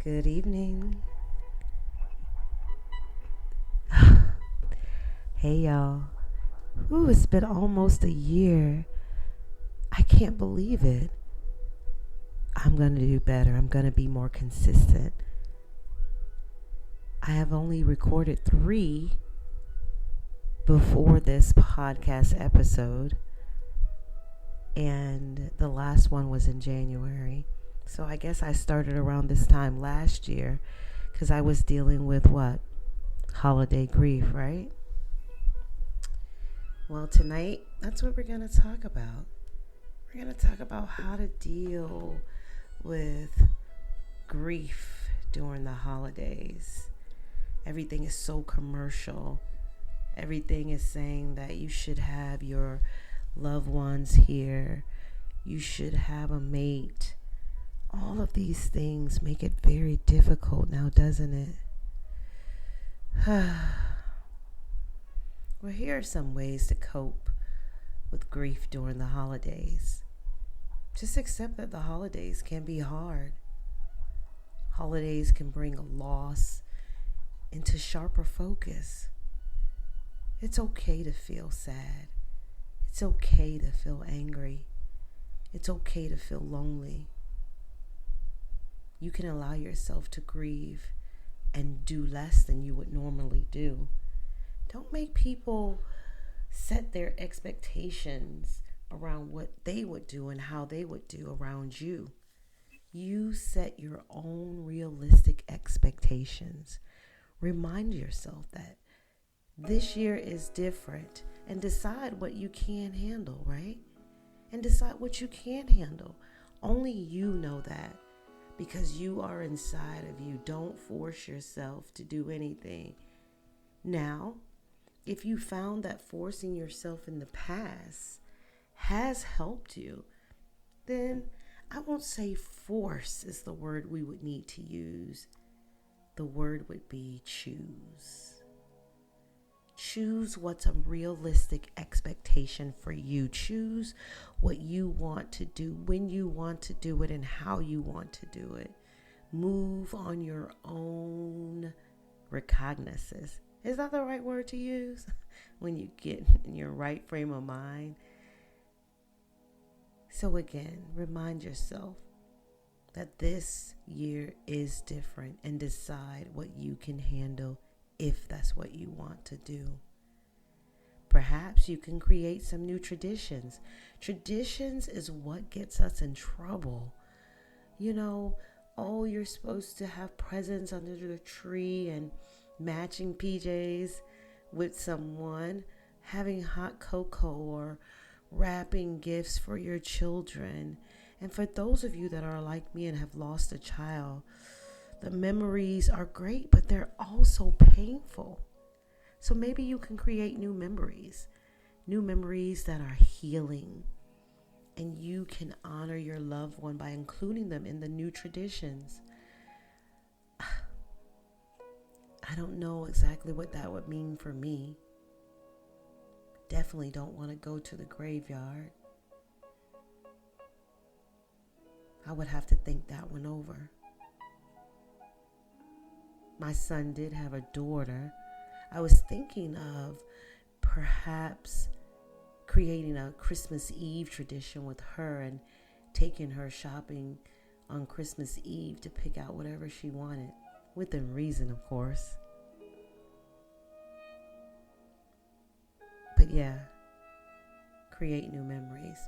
Good evening. Hey, y'all. Ooh, it's been almost a year. I can't believe it. I'm going to do better. I'm going to be more consistent. I have only recorded 3 before this podcast episode, and the last one was in January. So I guess I started around this time last year because I was dealing with what? Holiday grief, right? Well, tonight, that's what we're going to talk about. We're going to talk about how to deal with grief during the holidays. Everything is so commercial. Everything is saying that you should have your loved ones here. You should have a mate. All of these things make it very difficult now, doesn't it? Well, here are some ways to cope with grief during the holidays. Just accept that the holidays can be hard. Holidays can bring a loss into sharper focus. It's okay to feel sad. It's okay to feel angry. It's okay to feel lonely. You can allow yourself to grieve and do less than you would normally do. Don't make people set their expectations around what they would do and how they would do around you. You set your own realistic expectations. Remind yourself that this year is different and decide what you can handle, right? And decide what you can't handle. Only you know that because you are inside of you. Don't force yourself to do anything. Now, if you found that forcing yourself in the past has helped you, then I won't say force is the word we would need to use. The word would be choose. Choose what's a realistic expectation for you. Choose what you want to do, when you want to do it, and how you want to do it. Move on your own recognizance. Is that the right word to use? When you get in your right frame of mind. So again, remind yourself that this year is different and decide what you can handle if that's what you want to do. Perhaps you can create some new traditions. Traditions is what gets us in trouble. You're supposed to have presents under the tree and matching PJs with someone, having hot cocoa or wrapping gifts for your children. And for those of you that are like me and have lost a child, the memories are great, but they're also painful. So maybe you can create new memories that are healing. And you can honor your loved one by including them in the new traditions. I don't know exactly what that would mean for me. Definitely don't want to go to the graveyard. I would have to think that one over. My son did have a daughter. I was thinking of perhaps creating a Christmas Eve tradition with her and taking her shopping on Christmas Eve to pick out whatever she wanted. Within reason, of course. But yeah, create new memories.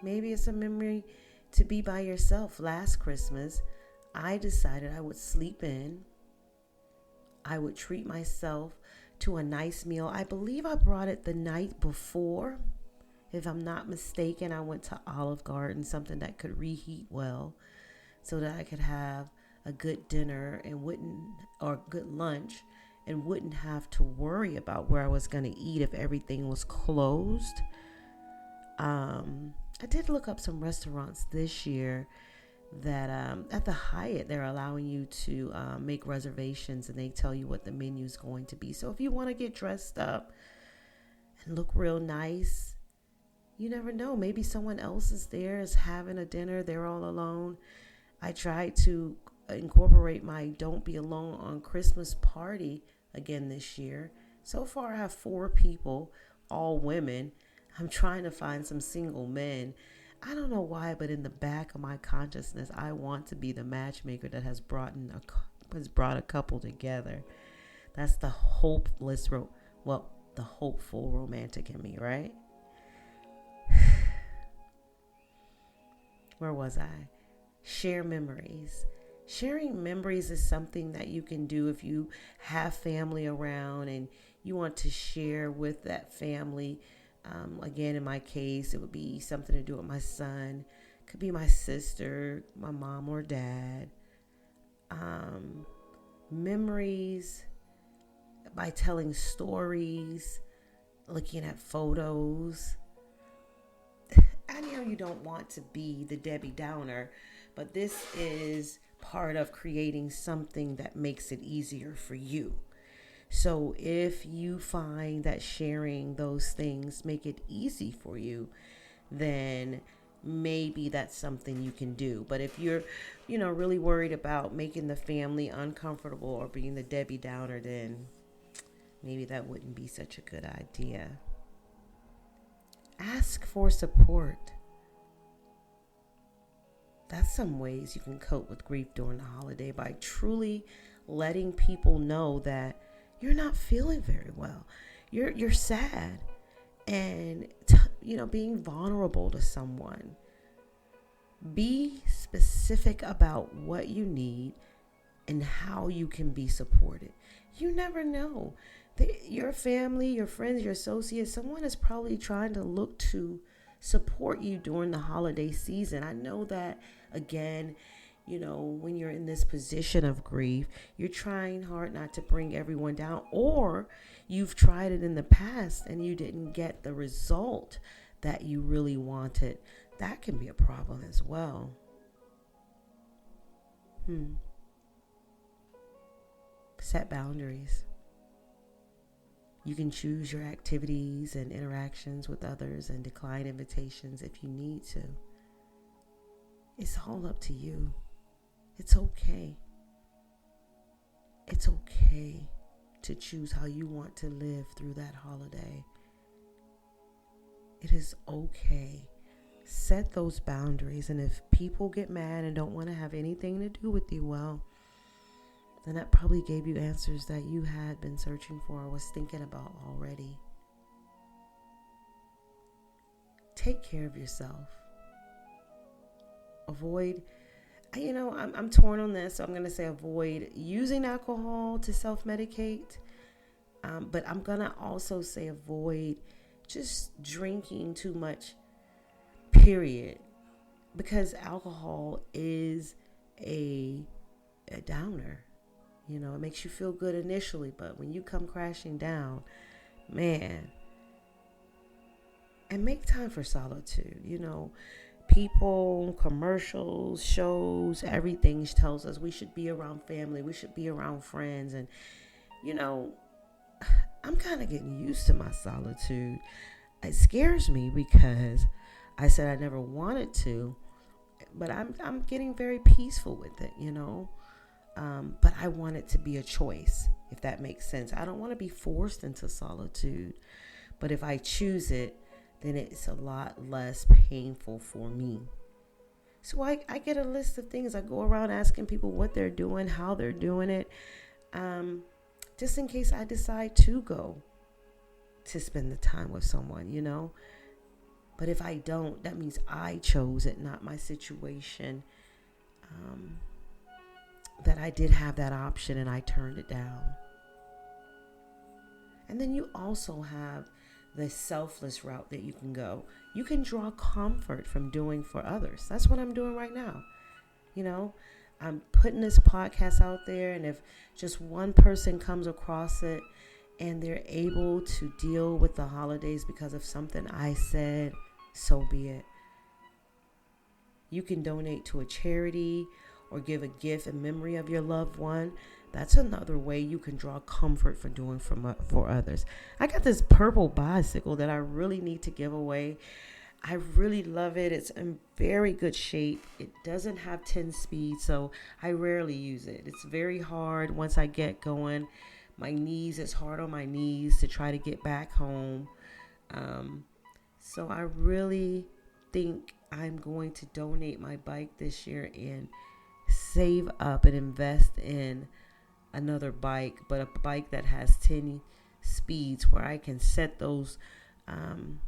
Maybe it's a memory to be by yourself. Last Christmas, I decided I would sleep in. I would treat myself to a nice meal. I believe I brought it the night before. If I'm not mistaken, I went to Olive Garden, something that could reheat well, so that I could have a good dinner or good lunch and wouldn't have to worry about where I was going to eat if everything was closed. I did look up some restaurants this year that at the Hyatt, they're allowing you to make reservations and they tell you what the menu is going to be. So if you want to get dressed up and look real nice, you never know. Maybe someone else is there, is having a dinner. They're all alone. I tried to incorporate my Don't Be Alone on Christmas party again this year. So far, I have 4 people, all women. I'm trying to find some single men. I don't know why, but in the back of my consciousness, I want to be the matchmaker that has brought a couple together. That's the the hopeful romantic in me, right? Where was I? Share memories. Sharing memories is something that you can do if you have family around and you want to share with that family. Again, in my case, it would be something to do with my son. Could be my sister, my mom or dad. Memories by telling stories, looking at photos. I know you don't want to be the Debbie Downer, but this is part of creating something that makes it easier for you. So if you find that sharing those things make it easy for you, then maybe that's something you can do. But if you're, really worried about making the family uncomfortable or being the Debbie Downer, then maybe that wouldn't be such a good idea. Ask for support. That's some ways you can cope with grief during the holiday, by truly letting people know that you're not feeling very well. You're sad, and being vulnerable to someone. Be specific about what you need and how you can be supported. You never know. Your family, your friends, your associates, someone is probably trying to look to support you during the holiday season. I know that, again, when you're in this position of grief, you're trying hard not to bring everyone down, or you've tried it in the past and you didn't get the result that you really wanted. That can be a problem as well. Set boundaries. You can choose your activities and interactions with others and decline invitations if you need to. It's all up to you. It's okay. It's okay to choose how you want to live through that holiday. It is okay. Set those boundaries. And if people get mad and don't want to have anything to do with you, well, then that probably gave you answers that you had been searching for or was thinking about already. Take care of yourself. Avoid, I'm torn on this, so I'm going to say avoid using alcohol to self-medicate. But I'm going to also say avoid just drinking too much, period. Because alcohol is a downer. It makes you feel good initially, but when you come crashing down, man. And make time for solitude. People, commercials, shows, everything tells us we should be around family, we should be around friends. And, I'm kind of getting used to my solitude. It scares me because I said I never wanted to, but I'm getting very peaceful with it, But I want it to be a choice, if that makes sense. I don't want to be forced into solitude. But if I choose it, then it's a lot less painful for me. So I get a list of things. I go around asking people what they're doing, how they're doing it, just in case I decide to go to spend the time with someone, But if I don't, that means I chose it, not my situation. That I did have that option and I turned it down. And then you also have the selfless route that you can go. You can draw comfort from doing for others. That's what I'm doing right now. I'm putting this podcast out there, and if just one person comes across it and they're able to deal with the holidays because of something I said, so be it. You can donate to a charity or give a gift in memory of your loved one. That's another way you can draw comfort for doing for others. I got this purple bicycle that I really need to give away. I really love it. It's in very good shape. It doesn't have 10 speed, so I rarely use it. It's very hard once I get going. My knees, it's hard on my knees to try to get back home. Um, so I really think I'm going to donate my bike this year and save up and invest in another bike, but a bike that has 10 speeds where I can set those um,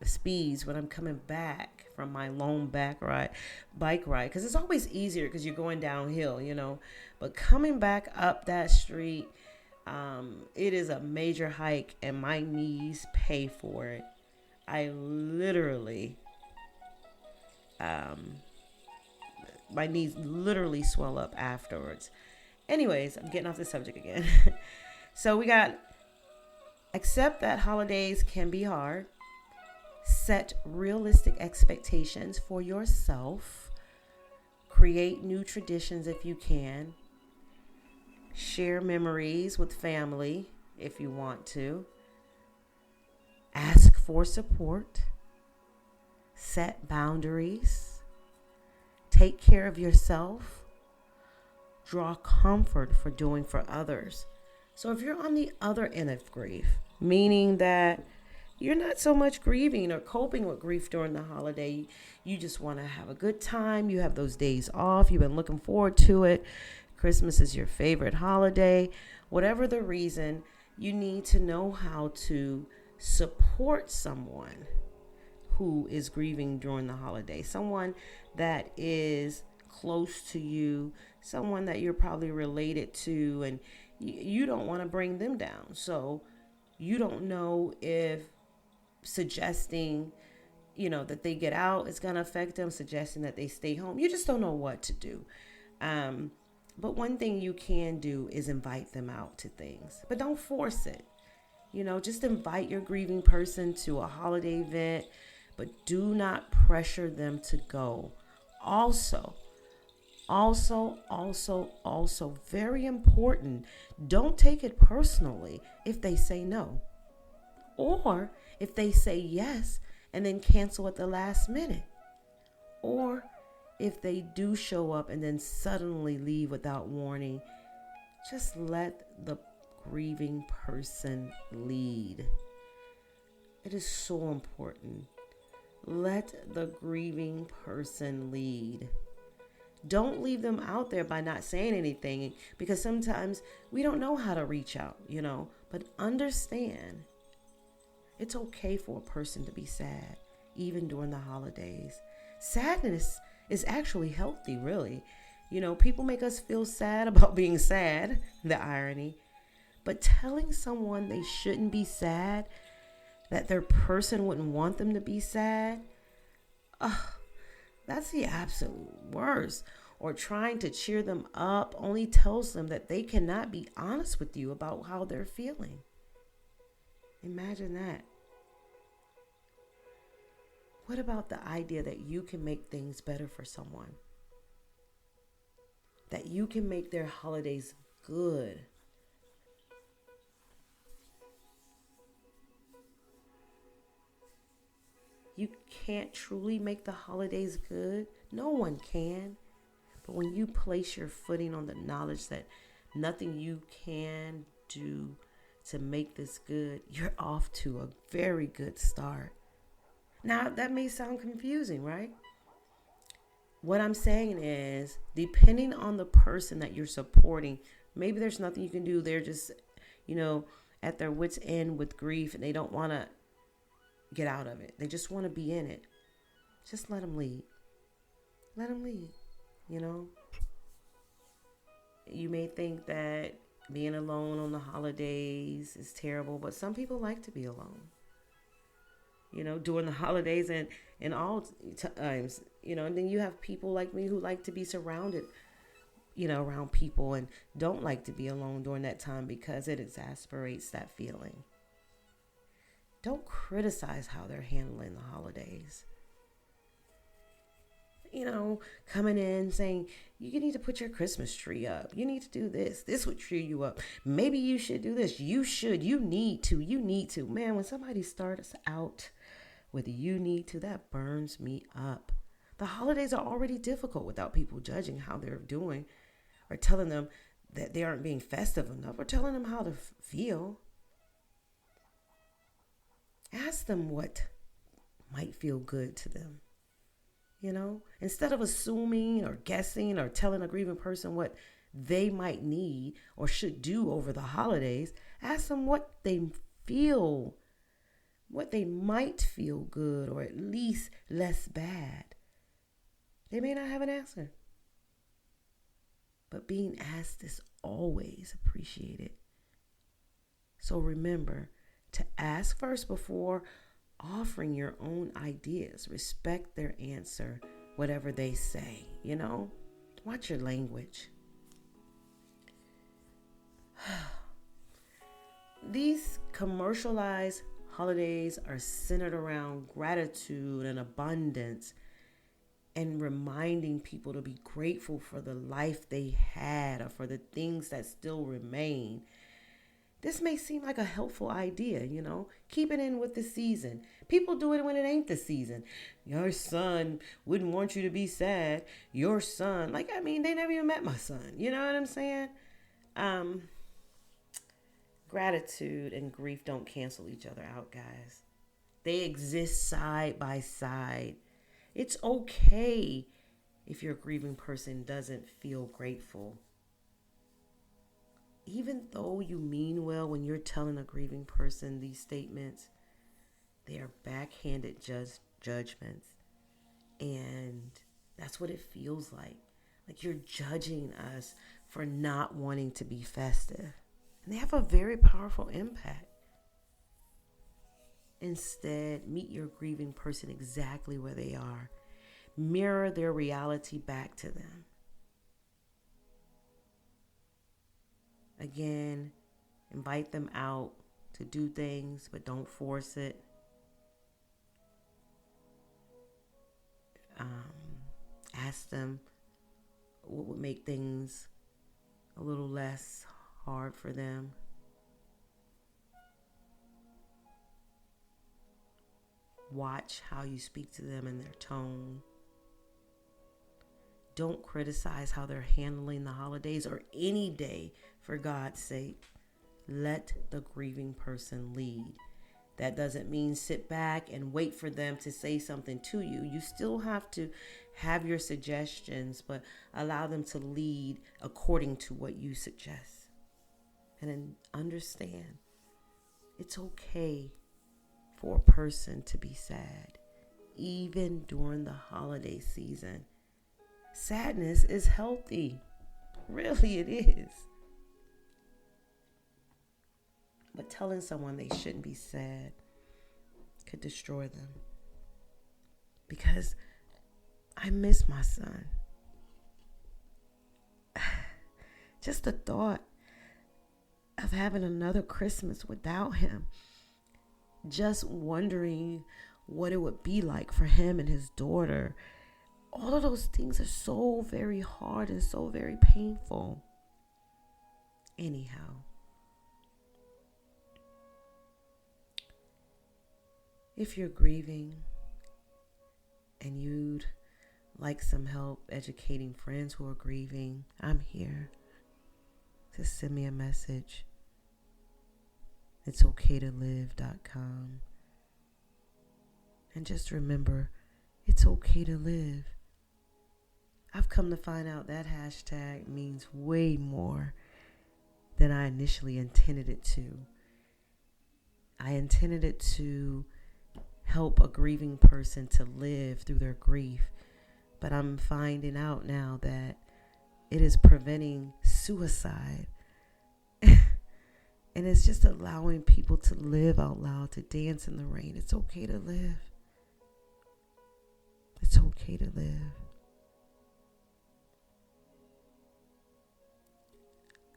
speeds when I'm coming back from my long bike ride, because it's always easier because you're going downhill. But coming back up that street, it is a major hike and my knees pay for it. I literally, um, my knees literally swell up afterwards. Anyways, I'm getting off the subject again. So we got accept that holidays can be hard. Set realistic expectations for yourself. Create new traditions if you can. Share memories with family if you want to. Ask for support. Set boundaries. Take care of yourself. Draw comfort for doing for others. So if you're on the other end of grief, meaning that you're not so much grieving or coping with grief during the holiday, you just want to have a good time. You have those days off. You've been looking forward to it. Christmas is your favorite holiday. Whatever the reason, you need to know how to support someone who is grieving during the holiday. Someone that is close to you, someone that you're probably related to, and you don't want to bring them down. So you don't know if suggesting, that they get out is going to affect them, suggesting that they stay home. You just don't know what to do. But one thing you can do is invite them out to things, but don't force it. Just invite your grieving person to a holiday event, but do not pressure them to go. Also, very important, don't take it personally if they say no. Or if they say yes and then cancel at the last minute. Or if they do show up and then suddenly leave without warning, just let the grieving person lead. It is so important. Let the grieving person lead. Don't leave them out there by not saying anything, because sometimes we don't know how to reach out, but understand it's okay for a person to be sad, even during the holidays. Sadness is actually healthy, really. People make us feel sad about being sad, the irony. But telling someone they shouldn't be sad, that their person wouldn't want them to be sad, that's the absolute worst. Or trying to cheer them up only tells them that they cannot be honest with you about how they're feeling. Imagine that. What about the idea that you can make things better for someone? That you can make their holidays good. You can't truly make the holidays good. No one can. But when you place your footing on the knowledge that nothing you can do to make this good, you're off to a very good start. Now, that may sound confusing, right? What I'm saying is, depending on the person that you're supporting, maybe there's nothing you can do. They're just, at their wits' end with grief, and they don't want to get out of it. They just want to be in it. Just let them lead. Let them lead, You may think that being alone on the holidays is terrible, but some people like to be alone. During the holidays and all times, and then you have people like me who like to be surrounded, around people, and don't like to be alone during that time because it exasperates that feeling. Don't criticize how they're handling the holidays. Coming in saying, you need to put your Christmas tree up. You need to do this. This would cheer you up. Maybe you should do this. You should. You need to. Man, when somebody starts out whether you need to. That burns me up. The holidays are already difficult without people judging how they're doing or telling them that they aren't being festive enough or telling them how to feel. Ask them what might feel good to them. Instead of assuming or guessing or telling a grieving person what they might need or should do over the holidays, ask them what they feel, what they might feel good or at least less bad. They may not have an answer, but being asked is always appreciated. So remember to ask first before offering your own ideas. Respect their answer, whatever they say, Watch your language. These commercialized holidays are centered around gratitude and abundance and reminding people to be grateful for the life they had or for the things that still remain. This may seem like a helpful idea, Keep it in with the season. People do it when it ain't the season. Your son wouldn't want you to be sad. Your son, they never even met my son. You know what I'm saying? Gratitude and grief don't cancel each other out, guys. They exist side by side. It's okay if your grieving person doesn't feel grateful. Even though you mean well when you're telling a grieving person these statements, they are backhanded judgments. And that's what it feels like. Like you're judging us for not wanting to be festive. And they have a very powerful impact. Instead, meet your grieving person exactly where they are. Mirror their reality back to them. Again, invite them out to do things, but don't force it. Ask them what would make things a little less hard for them. Watch how you speak to them and their tone. Don't criticize how they're handling the holidays or any day, for God's sake. Let the grieving person lead. That doesn't mean sit back and wait for them to say something to you. You still have to have your suggestions, but allow them to lead according to what you suggest. And then understand, it's okay for a person to be sad, even during the holiday season. Sadness is healthy. Really, it is. But telling someone they shouldn't be sad could destroy them. Because I miss my son. Just the thought of having another Christmas without him. Just wondering what it would be like for him and his daughter. All of those things are so very hard and so very painful. Anyhow, if you're grieving and you'd like some help educating friends who are grieving, I'm here. Just send me a message. It's okaytolive.com. And just remember, it's okay to live. I've come to find out that hashtag means way more than I initially intended it to. I intended it to help a grieving person to live through their grief. But I'm finding out now that it is preventing suicide. And it's just allowing people to live out loud, to dance in the rain. It's okay to live. It's okay to live.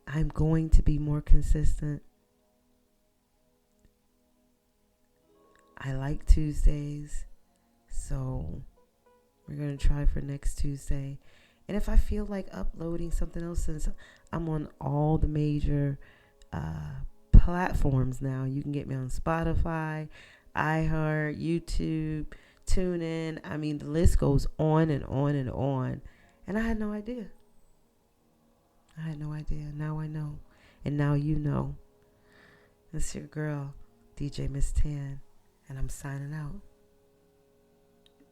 I'm going to be more consistent. I like Tuesdays, so we're going to try for next Tuesday. And if I feel like uploading something else, since I'm on all the major platforms now, you can get me on Spotify, iHeart, YouTube, TuneIn. I mean, the list goes on and on and on. And I had no idea. I had no idea. Now I know. And now you know. It's your girl, DJ Miss Tan. And I'm signing out.